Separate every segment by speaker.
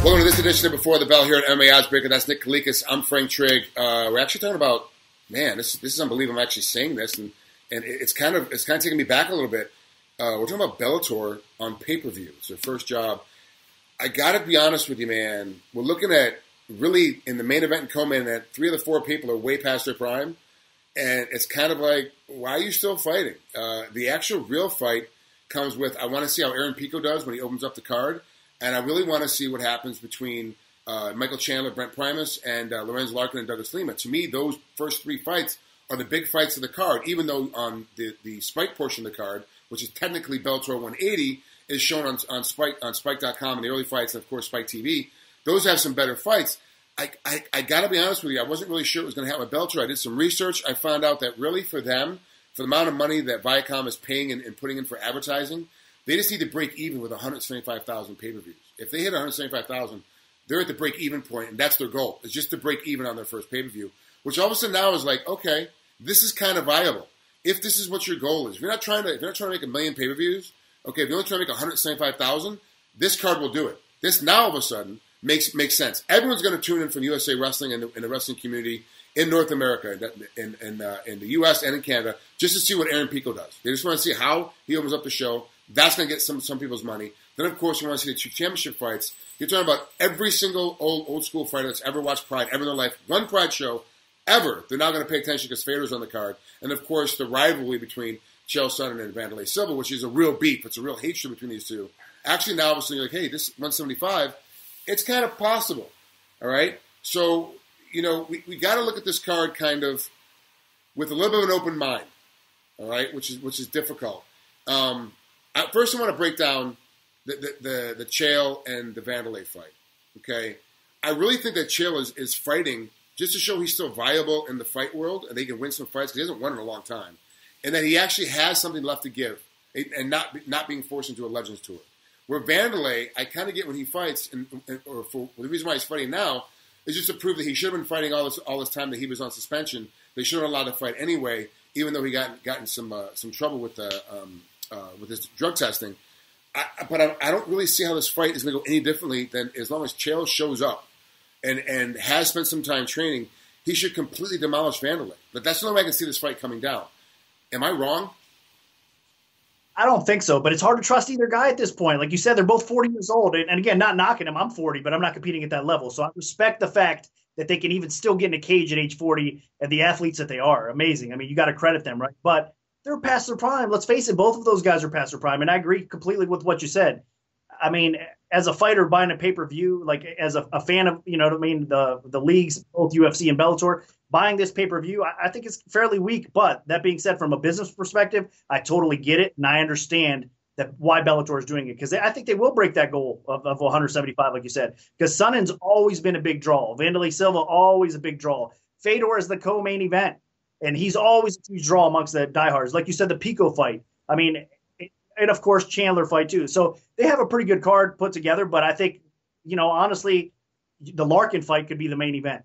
Speaker 1: Welcome to this edition of Before the Bell here at MMA Oddsmaker. That's Nick Kalikas. I'm Frank Trigg. We're actually talking about, man, this is unbelievable. I'm actually saying this, and it's kind of taking me back a little bit. We're talking about Bellator on pay-per-view. It's their first job. I got to be honest with you, man. We're looking at really in the main event and co-main event, 3 of the 4 people are way past their prime, and it's kind of like, why are you still fighting? The actual real fight comes with, I want to see how Aaron Pico does when he opens up the card. And I really want to see what happens between Michael Chandler, Brent Primus, and Lorenzo Larkin and Douglas Lima. To me, those first 3 fights are the big fights of the card, even though on the Spike portion of the card, which is technically Bellator 180, is shown on Spike.com in the early fights, and of course Spike TV. Those have some better fights. I got to be honest with you, I wasn't really sure what was going to happen with Bellator. I did some research. I found out that really for them, for the amount of money that Viacom is paying and putting in for advertising, they just need to break even with 175,000 pay-per-views. If they hit 175,000, they're at the break-even point, and that's their goal. It's just to break even on their first pay-per-view, which all of a sudden now is like, okay, this is kind of viable. If this is what your goal is, if you're not trying to make 1 million pay-per-views, okay, if you're only trying to make 175,000, this card will do it. This now all of a sudden makes sense. Everyone's going to tune in from USA Wrestling and the wrestling community in North America, in the U.S. and in Canada, just to see what Aaron Pico does. They just want to see how he opens up the show. That's going to get some people's money. Then, of course, you want to see the 2 championship fights. You're talking about every single old school fighter that's ever watched Pride ever in their life. One Pride show ever. They're now going to pay attention because Fedor's on the card. And, of course, the rivalry between Chael, Sonnen, and Wanderlei Silva, which is a real beef. It's a real hatred between these two. Actually, now, all of a sudden, you're like, hey, this 175, it's kind of possible. All right? So, you know, we got to look at this card kind of with a little bit of an open mind. All right? Which is difficult. First, I want to break down the Chael and the Wanderlei fight. Okay, I really think that Chael is fighting just to show he's still viable in the fight world and they can win some fights because he hasn't won in a long time, and that he actually has something left to give and not being forced into a Legends tour. Where Wanderlei, I kind of get when he fights, or for the reason why he's fighting now is just to prove that he should have been fighting all this time that he was on suspension. They should have allowed to fight anyway, even though he gotten some trouble with his drug testing. But I don't really see how this fight is going to go any differently than as long as Chael shows up and has spent some time training, he should completely demolish Wanderlei. But that's the only way I can see this fight coming down. Am I wrong?
Speaker 2: I don't think so, but it's hard to trust either guy at this point. Like you said, they're both 40 years old. And again, not knocking him. I'm 40, but I'm not competing at that level. So I respect the fact that they can even still get in a cage at age 40 and the athletes that they are. Amazing. I mean, you got to credit them, right? But they're past their prime. Let's face it, both of those guys are past their prime. And I agree completely with what you said. I mean, as a fighter buying a pay-per-view, like as a fan of, you know what I mean, the leagues, both UFC and Bellator, buying this pay-per-view, I think it's fairly weak. But that being said, from a business perspective, I totally get it. And I understand that why Bellator is doing it. Because I think they will break that goal of 175, like you said. Because Sonnen's always been a big draw. Wanderlei Silva, always a big draw. Fedor is the co-main event. And he's always a huge draw amongst the diehards. Like you said, the Pico fight. I mean, and of course, Chandler fight too. So they have a pretty good card put together. But I think, you know, honestly, the Larkin fight could be the main event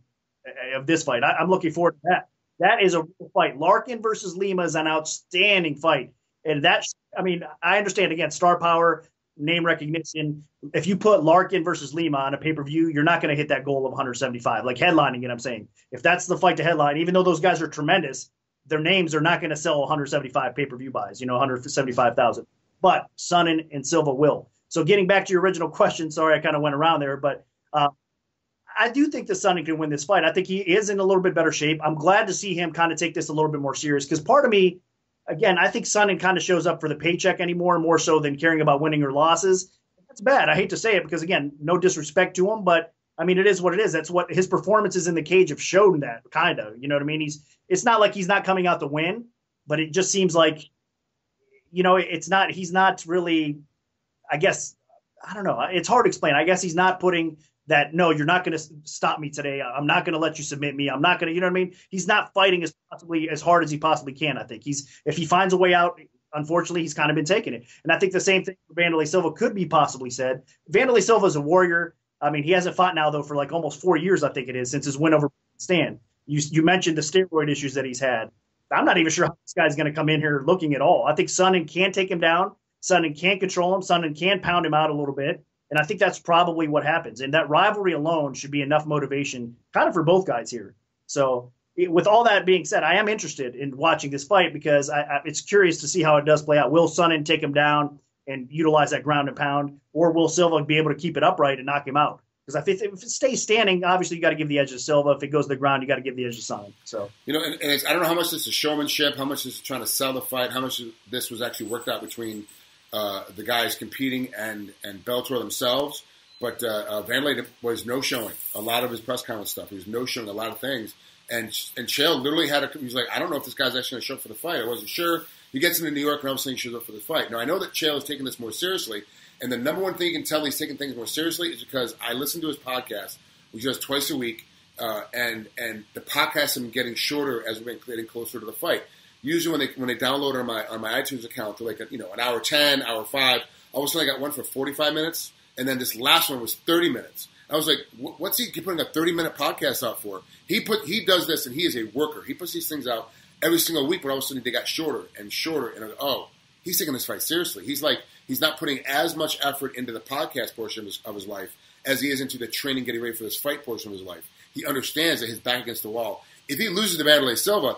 Speaker 2: of this fight. I'm looking forward to that. That is a real fight. Larkin versus Lima is an outstanding fight. And that's, I mean, I understand, again, star power, name recognition. If you put Larkin versus Lima on a pay-per-view, you're not going to hit that goal of 175, like headlining it, I'm saying. If that's the fight to headline, even though those guys are tremendous, their names are not going to sell 175 pay-per-view buys, you know, 175,000. But Sonnen and Silva will. So getting back to your original question, sorry I kind of went around there, but I do think that Sonnen can win this fight. I think he is in a little bit better shape. I'm glad to see him kind of take this a little bit more serious because part of me, again, I think Sonnen kind of shows up for the paycheck anymore, more so than caring about winning or losses. That's bad. I hate to say it because, again, no disrespect to him, but, I mean, it is what it is. That's what his performances in the cage have shown that, kind of. You know what I mean? It's not like he's not coming out to win, but it just seems like, you know, he's not really, I guess, I don't know. It's hard to explain. I guess he's not putting that, no, you're not going to stop me today. I'm not going to let you submit me. I'm not going to, you know what I mean? He's not fighting as hard as he possibly can, I think. If he finds a way out, unfortunately, he's kind of been taking it. And I think the same thing for Wanderlei Silva could be possibly said. Wanderlei Silva is a warrior. I mean, he hasn't fought now, though, for like almost 4 years, I think it is, since his win over Stan. You mentioned the steroid issues that he's had. I'm not even sure how this guy's going to come in here looking at all. I think Sonnen can take him down. Sonnen can control him. Sonnen can pound him out a little bit. And I think that's probably what happens. And that rivalry alone should be enough motivation kind of for both guys here. So with all that being said, I am interested in watching this fight because it's curious to see how it does play out. Will Sonnen take him down and utilize that ground and pound, or will Silva be able to keep it upright and knock him out? Because I think if it stays standing, obviously you got to give the edge to Silva. If it goes to the ground, you got to give the edge to Sonnen. So
Speaker 1: and it's, I don't know how much this is showmanship, how much this is trying to sell the fight, how much this was actually worked out between the guys competing and Bellator themselves. But Wanderlei was no showing a lot of his press conference stuff. He was no showing a lot of things. And Chael literally he was like, I don't know if this guy's actually going to show up for the fight. I wasn't sure. He gets into New York and all of a sudden he shows up for the fight. Now, I know that Chael is taking this more seriously. And the number one thing you can tell he's taking things more seriously is because I listen to his podcast, which he does twice a week. And the podcast has been getting shorter as we've been getting closer to the fight. Usually when they download it on my iTunes account, they're like, an hour 10, hour 5. All of a sudden I got one for 45 minutes. And then this last one was 30 minutes. I was like, what's he putting a 30-minute podcast out for? He does this, and he is a worker. He puts these things out every single week, but all of a sudden they got shorter and shorter. And I was like, oh, he's taking this fight seriously. He's not putting as much effort into the podcast portion of his life as he is into the training, getting ready for this fight portion of his life. He understands that his back against the wall. If he loses to Wanderlei Silva,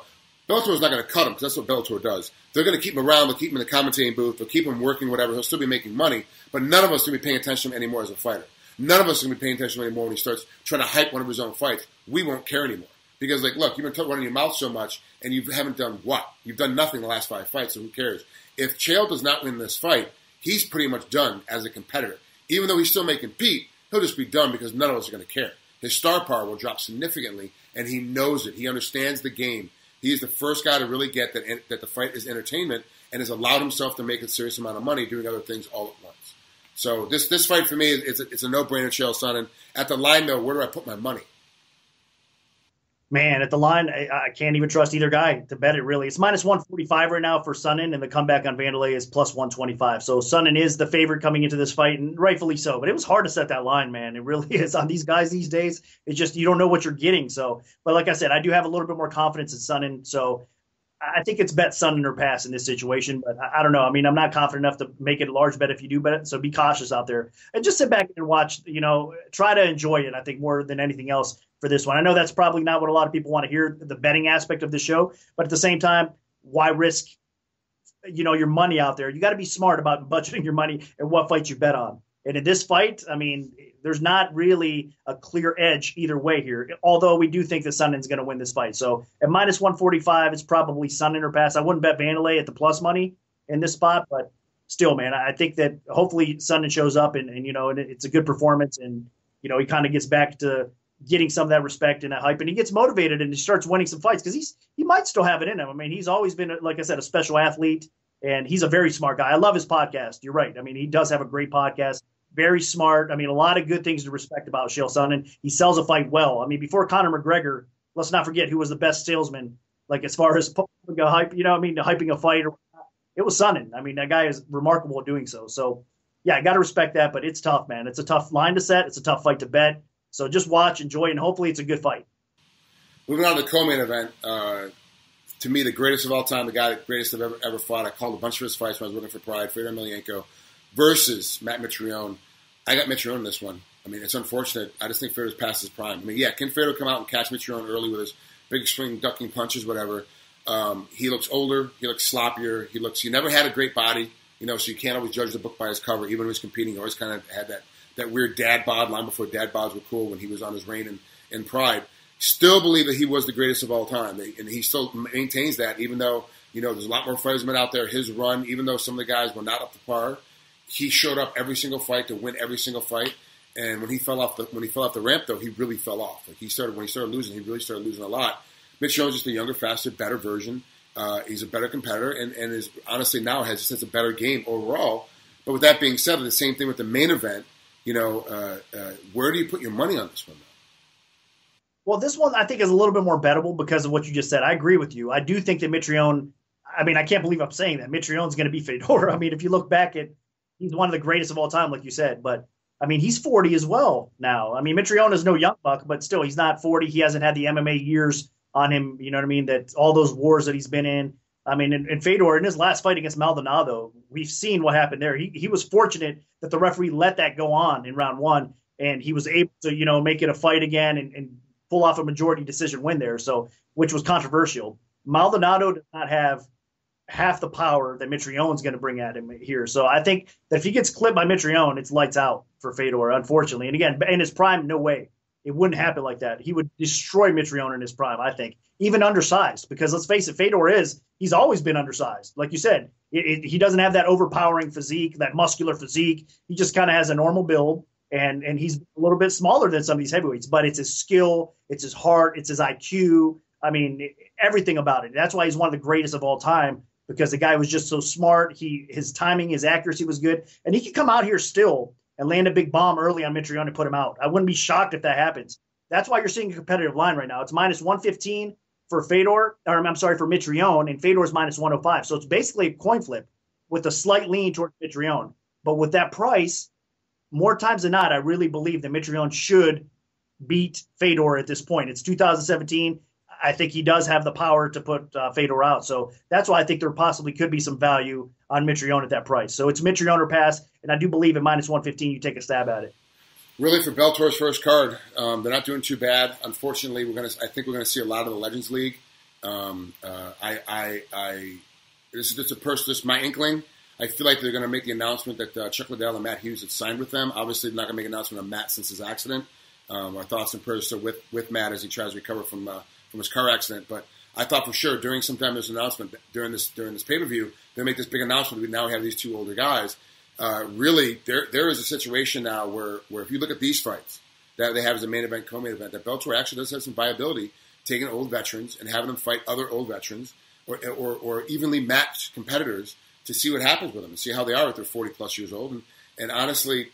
Speaker 1: Bellator is not going to cut him because that's what Bellator does. They're going to keep him around. They'll keep him in the commentating booth. They'll keep him working, whatever. He'll still be making money, but none of us will be paying attention to him anymore as a fighter. None of us are going to be paying attention anymore when he starts trying to hype one of his own fights. We won't care anymore. Because, look, you've been running your mouth so much, and you haven't done what? You've done nothing the last 5 fights, so who cares? If Chael does not win this fight, he's pretty much done as a competitor. Even though he still may compete, he'll just be done because none of us are going to care. His star power will drop significantly, and he knows it. He understands the game. He is the first guy to really get that the fight is entertainment and has allowed himself to make a serious amount of money doing other things all at once. So this fight for me, it's a no-brainer, Chael Sonnen. At the line, though, where do I put my money?
Speaker 2: Man, at the line, I can't even trust either guy to bet it, really. It's minus 145 right now for Sonnen, and the comeback on Wanderlei is plus 125. So Sonnen is the favorite coming into this fight, and rightfully so. But it was hard to set that line, man. It really is. On these guys these days, it's just you don't know what you're getting. So, but like I said, I do have a little bit more confidence in Sonnen. So I think it's bet Sonnen or pass in this situation. But I don't know. I mean, I'm not confident enough to make it a large bet if you do bet it. So be cautious out there. And just sit back and watch, try to enjoy it, I think, more than anything else for this one. I know that's probably not what a lot of people want to hear, the betting aspect of the show, but at the same time, why risk, your money out there? You got to be smart about budgeting your money and what fights you bet on. And in this fight, I mean, there's not really a clear edge either way here, although we do think that Sonnen's going to win this fight. So at minus 145, it's probably Sonnen or pass. I wouldn't bet Wanderlei at the plus money in this spot, but still, man, I think that hopefully Sonnen shows up and it's a good performance and, he kind of gets back to getting some of that respect and that hype, and he gets motivated and he starts winning some fights because he might still have it in him. I mean, he's always been, like I said, a special athlete, and he's a very smart guy. I love his podcast. You're right. I mean, he does have a great podcast. Very smart. I mean, a lot of good things to respect about Chael Sonnen. He sells a fight well. I mean, before Conor McGregor, let's not forget who was the best salesman, like as far as hype, hyping a fight. It was Sonnen. I mean, that guy is remarkable at doing so. So, yeah, I got to respect that, but it's tough, man. It's a tough line to set. It's a tough fight to bet. So just watch, enjoy, and hopefully it's a good fight.
Speaker 1: Moving on to the co-main event, to me, the greatest of all time, the guy the greatest I've ever fought. I called a bunch of his fights when I was working for Pride, Fedor Emelianenko versus Matt Mitrione. I got Mitrione in this one. I mean, it's unfortunate. I just think Fedor's past his prime. I mean, yeah, can Fedor come out and catch Mitrione early with his big swing, ducking punches, whatever? He looks older. He looks sloppier. He never had a great body, so you can't always judge the book by his cover. Even when he was competing, he always kind of had that weird dad bod line before dad bods were cool when he was on his reign in Pride. Still believe that he was the greatest of all time. And he still maintains that, even though, there's a lot more fighters out there. His run, even though some of the guys were not up to par, he showed up every single fight to win every single fight. And when he fell off the ramp, though, he really fell off. When he started losing, he really started losing a lot. Mitrione's just a younger, faster, better version. He's a better competitor and is honestly now has a better game overall. But with that being said, the same thing with the main event. Where do you put your money on this one, though?
Speaker 2: Well, this one I think is a little bit more bettable because of what you just said. I agree with you. I do think that Mitrione, I mean, I can't believe I'm saying that. Mitrione's going to be Fedor. I mean, if you look back he's one of the greatest of all time, like you said. But, I mean, he's 40 as well now. I mean, Mitrione is no young buck, but still, he's not 40. He hasn't had the MMA years on him, you know what I mean, that all those wars that he's been in. I mean, and Fedor in his last fight against Maldonado, we've seen what happened there. He was fortunate that the referee let that go on in round one, and he was able to, make it a fight again and pull off a majority decision win there. So, which was controversial. Maldonado does not have half the power that Mitrione's going to bring at him here. So I think that if he gets clipped by Mitrione, it's lights out for Fedor, unfortunately. And again, in his prime, no way. It wouldn't happen like that. He would destroy Mitrione in his prime, I think. Even undersized, because let's face it, he's always been undersized. Like you said, he doesn't have that overpowering physique, that muscular physique. He just kind of has a normal build, and he's a little bit smaller than some of these heavyweights. But it's his skill, it's his heart, it's his IQ. I mean, everything about it. That's why he's one of the greatest of all time, because the guy was just so smart. His timing, his accuracy was good. And he could come out here still and land a big bomb early on Mitrione and put him out. I wouldn't be shocked if that happens. That's why you're seeing a competitive line right now. It's minus 115 for Fedor, or I'm sorry, for Mitrione, and Fedor's minus 105. So it's basically a coin flip with a slight lean towards Mitrione. But with that price, more times than not, I really believe that Mitrione should beat Fedor at this point. It's 2017. I think he does have the power to put Fedor out. So that's why I think there possibly could be some value on Mitrione at that price. So it's Mitrione or pass, and I do believe at minus 115 you take a stab at it.
Speaker 1: Really, for Bellator's first card, they're not doing too bad. Unfortunately, I think we're gonna see a lot of the Legends League. This is my inkling. I feel like they're going to make the announcement that Chuck Liddell and Matt Hughes had signed with them. Obviously, they're not going to make an announcement on Matt since his accident. Our thoughts and prayers are with Matt as he tries to recover from his car accident. But I thought for sure during this announcement, during this pay-per-view, they'll make this big announcement. We now have these two older guys. Really, there is a situation now where if you look at these fights that they have as a main event, co-main event, that Bellator actually does have some viability, taking old veterans and having them fight other old veterans or evenly matched competitors to see what happens with them and see how they are if they're 40-plus years old. And honestly,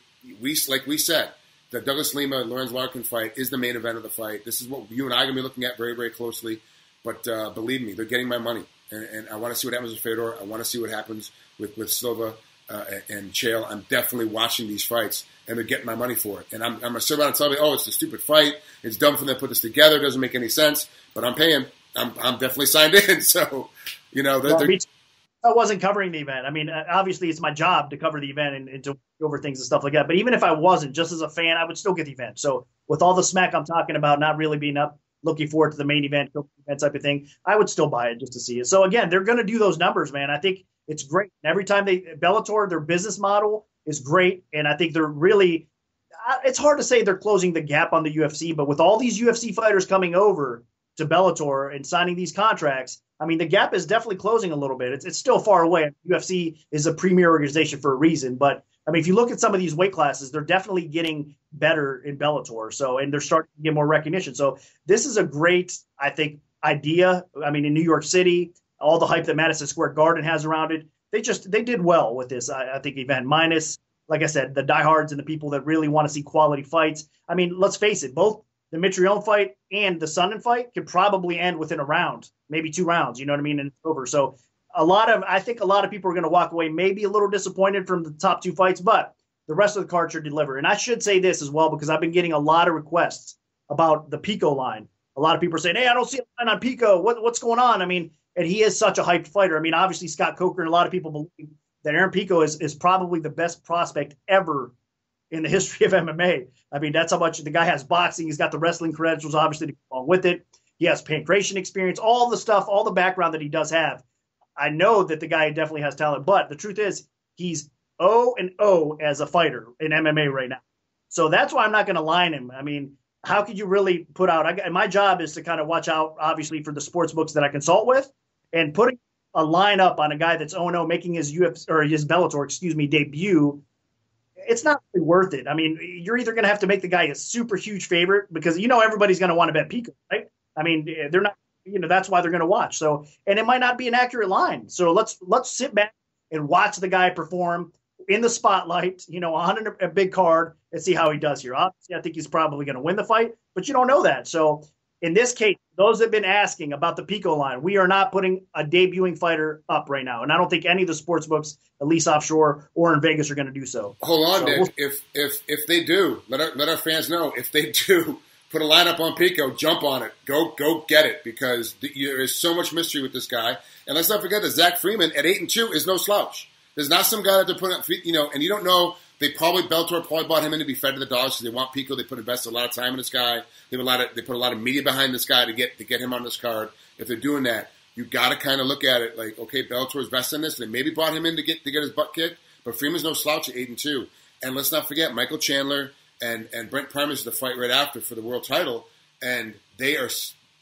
Speaker 1: like we said, the Douglas Lima and Lorenz Larkin fight is the main event of the fight. This is what you and I are going to be looking at very, very closely. But believe me, they're getting my money. And I want to see what happens with Fedor. I want to see what happens with Silva and Chael. I'm definitely watching these fights, and they're getting my money for it. And I'm going to sit around and tell me, oh, it's a stupid fight. It's dumb for them to put this together. It doesn't make any sense. But I'm paying. I'm definitely signed in. So,
Speaker 2: I wasn't covering the event. I mean, obviously, it's my job to cover the event and to go over things and stuff like that. But even if I wasn't, just as a fan, I would still get the event. So with all the smack I'm talking about, not really being up, looking forward to the main event type of thing, I would still buy it just to see it. So again, they're going to do those numbers, man. I think it's great. And every time Bellator, their business model is great. And I think they're really, it's hard to say they're closing the gap on the UFC, but with all these UFC fighters coming over to Bellator and signing these contracts, I mean, the gap is definitely closing a little bit. It's still far away. UFC is a premier organization for a reason. But, I mean, if you look at some of these weight classes, they're definitely getting better in Bellator. So, and they're starting to get more recognition. So this is a great, I think, idea. I mean, in New York City, all the hype that Madison Square Garden has around it, they did well with this, I think, event. Minus, like I said, the diehards and the people that really want to see quality fights. I mean, let's face it, both the Mitrione fight and the Sonnen fight could probably end within a round, maybe 2 rounds, you know what I mean, and it's over. So I think a lot of people are going to walk away maybe a little disappointed from the top 2 fights, but the rest of the card should deliver. And I should say this as well, because I've been getting a lot of requests about the Pico line. A lot of people are saying, hey, I don't see a line on Pico. What's going on? I mean, and he is such a hyped fighter. I mean, obviously Scott Coker and a lot of people believe that Aaron Pico is probably the best prospect ever in the history of MMA. I mean, that's how much the guy has boxing. He's got the wrestling credentials, obviously, to go along with it. He has pancreation experience, all the stuff, all the background that he does have. I know that the guy definitely has talent, but the truth is he's 0-0 as a fighter in MMA right now. So that's why I'm not going to line him. I mean, how could you really put out – my job is to kind of watch out, obviously, for the sports books that I consult with, and putting a line up on a guy that's 0-0 making his Bellator, debut – it's not really worth it. I mean, you're either going to have to make the guy a super huge favorite because, everybody's going to want to bet Pico, right? I mean, they're not, that's why they're going to watch. So, and it might not be an accurate line. So let's sit back and watch the guy perform in the spotlight, on a big card and see how he does here. Obviously, I think he's probably going to win the fight, but you don't know that. So in this case, those that have been asking about the Pico line, we are not putting a debuting fighter up right now. And I don't think any of the sports books, at least offshore or in Vegas, are going to do so.
Speaker 1: Hold on, Nick. If they do, let our fans know, if they do put a lineup on Pico, jump on it, go get it, because there is so much mystery with this guy. And let's not forget that Zach Freeman at 8-2 is no slouch. There's not some guy that they're putting up, and you don't know. Bellator probably bought him in to be fed to the dogs because they want Pico. They invested a lot of time in this guy. They put a lot of media behind this guy to get him on this card. If they're doing that, you got to kind of look at it like, okay, Bellator's vested in this. They maybe brought him in to get his butt kicked, but Freeman's no slouch at 8-2. And let's not forget Michael Chandler and Brent Primus is the fight right after for the world title, and they are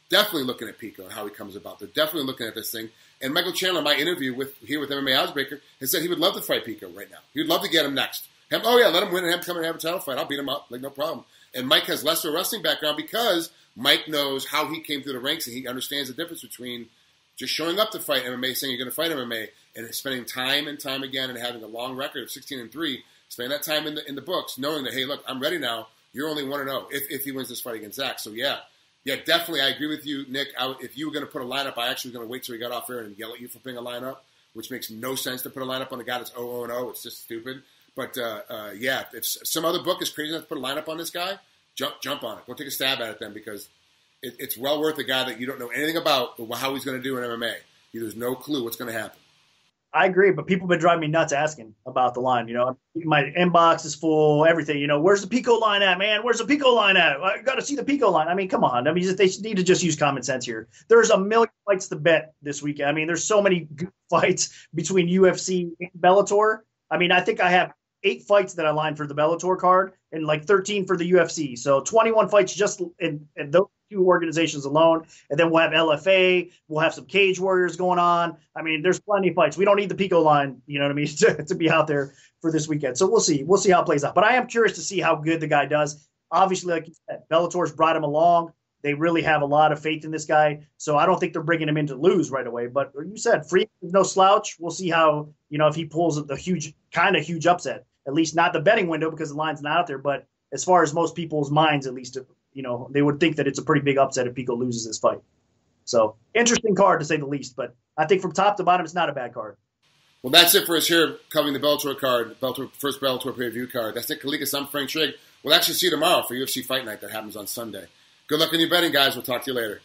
Speaker 1: definitely looking at Pico and how he comes about. They're definitely looking at this thing. And Michael Chandler, in my interview with MMA Oddsmaker, has said he would love to fight Pico right now. He would love to get him next. Let him win and him come and have a title fight. I'll beat him up, like no problem. And Mike has less of a wrestling background because Mike knows how he came through the ranks and he understands the difference between just showing up to fight MMA, saying you're going to fight MMA, and spending time and time again and having a long record of 16-3, spending that time in the books, knowing that, hey, look, I'm ready now. You're only 1-0 if he wins this fight against Zach. So yeah, definitely, I agree with you, Nick. If you were going to put a lineup, I actually was going to wait till he got off air and yell at you for putting a lineup, which makes no sense to put a lineup on a guy that's 0-0. It's just stupid. But if some other book is crazy enough to put a lineup on this guy, jump on it. Go take a stab at it then, because it's well worth a guy that you don't know anything about how he's going to do in MMA. There's no clue what's going to happen.
Speaker 2: I agree, but people have been driving me nuts asking about the line. My inbox is full, everything. Where's the Pico line at, man? Where's the Pico line at? I got to see the Pico line. I mean, come on. I mean, they need to just use common sense here. There's a million fights to bet this weekend. I mean, there's so many good fights between UFC and Bellator. I mean, I think I have 8 fights that I lined for the Bellator card and like 13 for the UFC. So 21 fights just in those 2 organizations alone. And then we'll have LFA. We'll have some Cage Warriors going on. I mean, there's plenty of fights. We don't need the Pico line, you know what I mean, to be out there for this weekend. So we'll see. We'll see how it plays out. But I am curious to see how good the guy does. Obviously, like you said, Bellator's brought him along. They really have a lot of faith in this guy. So I don't think they're bringing him in to lose right away. But you said Freeman is no slouch. We'll see how, if he pulls the huge upset. At least not the betting window because the line's not out there. But as far as most people's minds, at least, they would think that it's a pretty big upset if Pico loses this fight. So interesting card to say the least. But I think from top to bottom, it's not a bad card.
Speaker 1: Well, that's it for us here covering the Bellator card, first Bellator pay-per-view card. That's Nick Kalikas. I'm Frank Trigg. We'll actually see you tomorrow for UFC Fight Night that happens on Sunday. Good luck in your betting, guys. We'll talk to you later.